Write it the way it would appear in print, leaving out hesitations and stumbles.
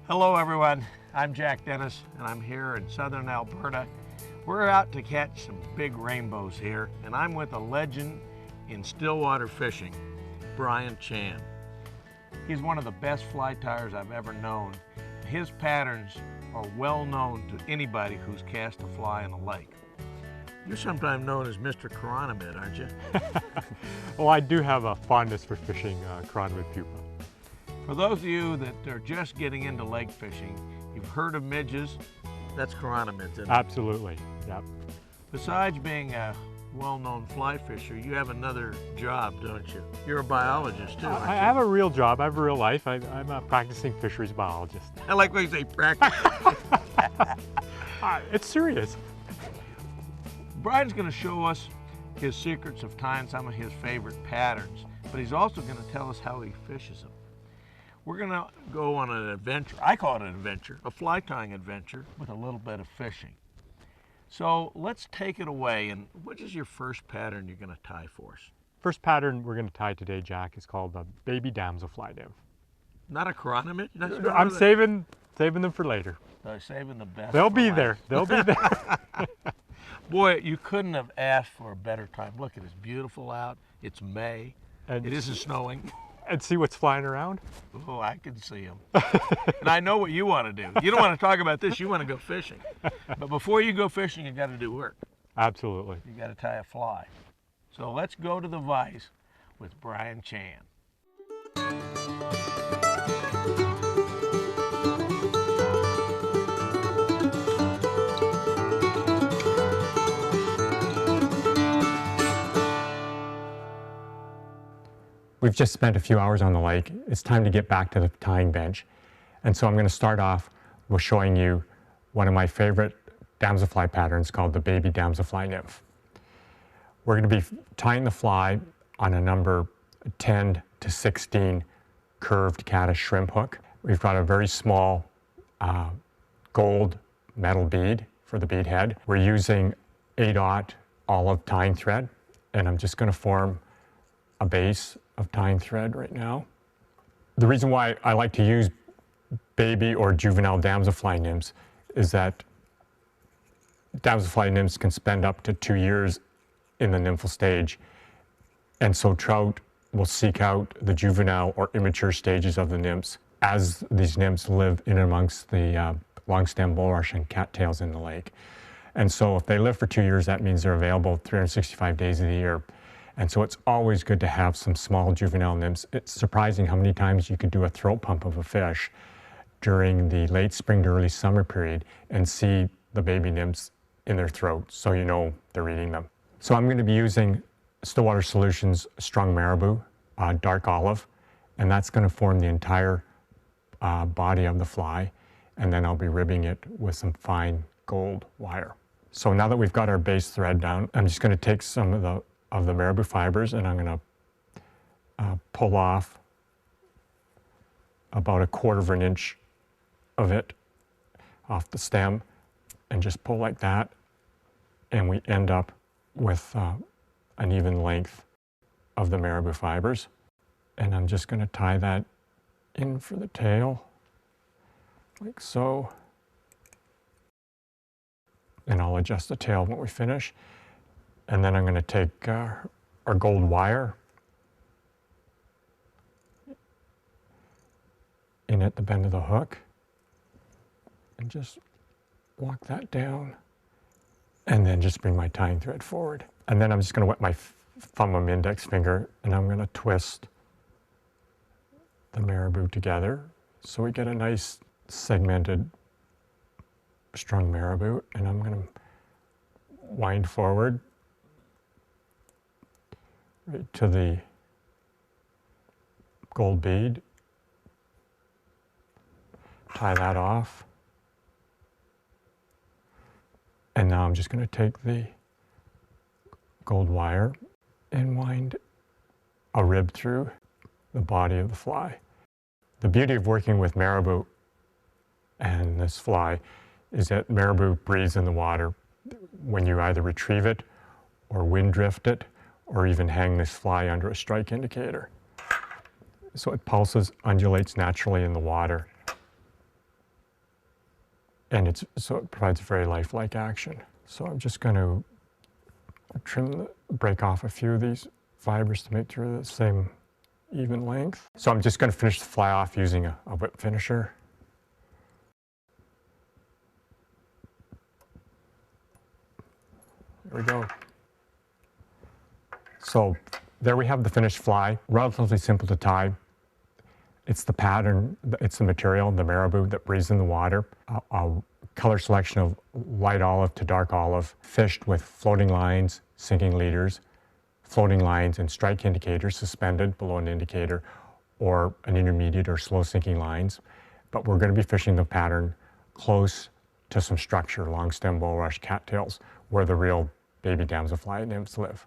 Hello everyone, I'm Jack Dennis and I'm here in southern Alberta. We're out to catch some big rainbows here, and I'm with a legend in stillwater fishing, Brian Chan. He's one of the best fly tyers I've ever known. His patterns are well known to anybody who's cast a fly in a lake. You're sometimes known as Mr. Chironomid, aren't you? Well, I do have a fondness for fishing chironomid pupa. For those of you that are just getting into lake fishing, you've heard of midges. That's chironomids, isn't it? Absolutely, yep. Besides being a well-known fly fisher, you have another job, don't you? You're a biologist too, aren't you? I have a real job, I have a real life. I'm a practicing fisheries biologist. I like when you say practice. It's serious. Brian's going to show us his secrets of tying some of his favorite patterns, but he's also going to tell us how he fishes them. We're going to go on an adventure. I call it an adventure, a fly tying adventure with a little bit of fishing. So let's take it away. And what is your first pattern you're going to tie for us? First pattern we're going to tie today, Jack, is called the baby damsel fly nymph. Not a chironomid? I'm saving them for later. Saving the best. They'll be there. They'll be there. Boy, you couldn't have asked for a better time. Look, it is beautiful out. It's May. And it isn't snowing. And see what's flying around? Oh, I can see them. And I know what you want to do. You don't want to talk about this. You want to go fishing. But before you go fishing, you got to do work. Absolutely. You got to tie a fly. So let's go to the vise with Brian Chan. We've just spent a few hours on the lake. It's time to get back to the tying bench. And so I'm going to start off with showing you one of my favorite damselfly patterns called the baby damselfly nymph. We're going to be tying the fly on a number 10 to 16 curved caddis shrimp hook. We've got a very small gold metal bead for the bead head. We're using 8/0 olive tying thread, and I'm just going to form a base of tying thread right now. The reason why I like to use baby or juvenile damselfly nymphs is that damselfly nymphs can spend up to 2 years in the nymphal stage, and so trout will seek out the juvenile or immature stages of the nymphs as these nymphs live in amongst the long-stem bulrush and cattails in the lake. And so if they live for 2 years, that means they're available 365 days of the year. And so it's always good to have some small juvenile nymphs. It's surprising how many times you could do a throat pump of a fish during the late spring to early summer period and see the baby nymphs in their throat, so you know they're eating them. So I'm going to be using Stillwater Solutions Strung Marabou, dark olive, and that's going to form the entire body of the fly, and then I'll be ribbing it with some fine gold wire. So now that we've got our base thread down, I'm just going to take some of the marabou fibers, and I'm going to pull off about 1/4 inch of it off the stem and just pull like that, and we end up with an even length of the marabou fibers. And I'm just going to tie that in for the tail like so, and I'll adjust the tail when we finish. And then I'm going to take our gold wire in at the bend of the hook and just walk that down, and then just bring my tying thread forward. And then I'm just going to wet my thumb and index finger, and I'm going to twist the marabou together so we get a nice segmented strung marabou. And I'm going to wind forward right to the gold bead, tie that off, and now I'm just going to take the gold wire and wind a rib through the body of the fly. The beauty of working with marabou and this fly is that marabou breathes in the water when you either retrieve it or wind drift it, or even hang this fly under a strike indicator. So it pulses, undulates naturally in the water. and so it provides a very lifelike action. So I'm just going to break off a few of these fibers to make sure the same even length. So I'm just going to finish the fly off using a whip finisher. There we go. So there we have the finished fly, relatively simple to tie. It's the pattern, it's the material, the marabou that breathes in the water. A color selection of light olive to dark olive, fished with floating lines, sinking leaders, floating lines and strike indicators suspended below an indicator, or an intermediate or slow sinking lines. But we're going to be fishing the pattern close to some structure, long stem bulrush, cattails, where the real baby damselfly nymphs live.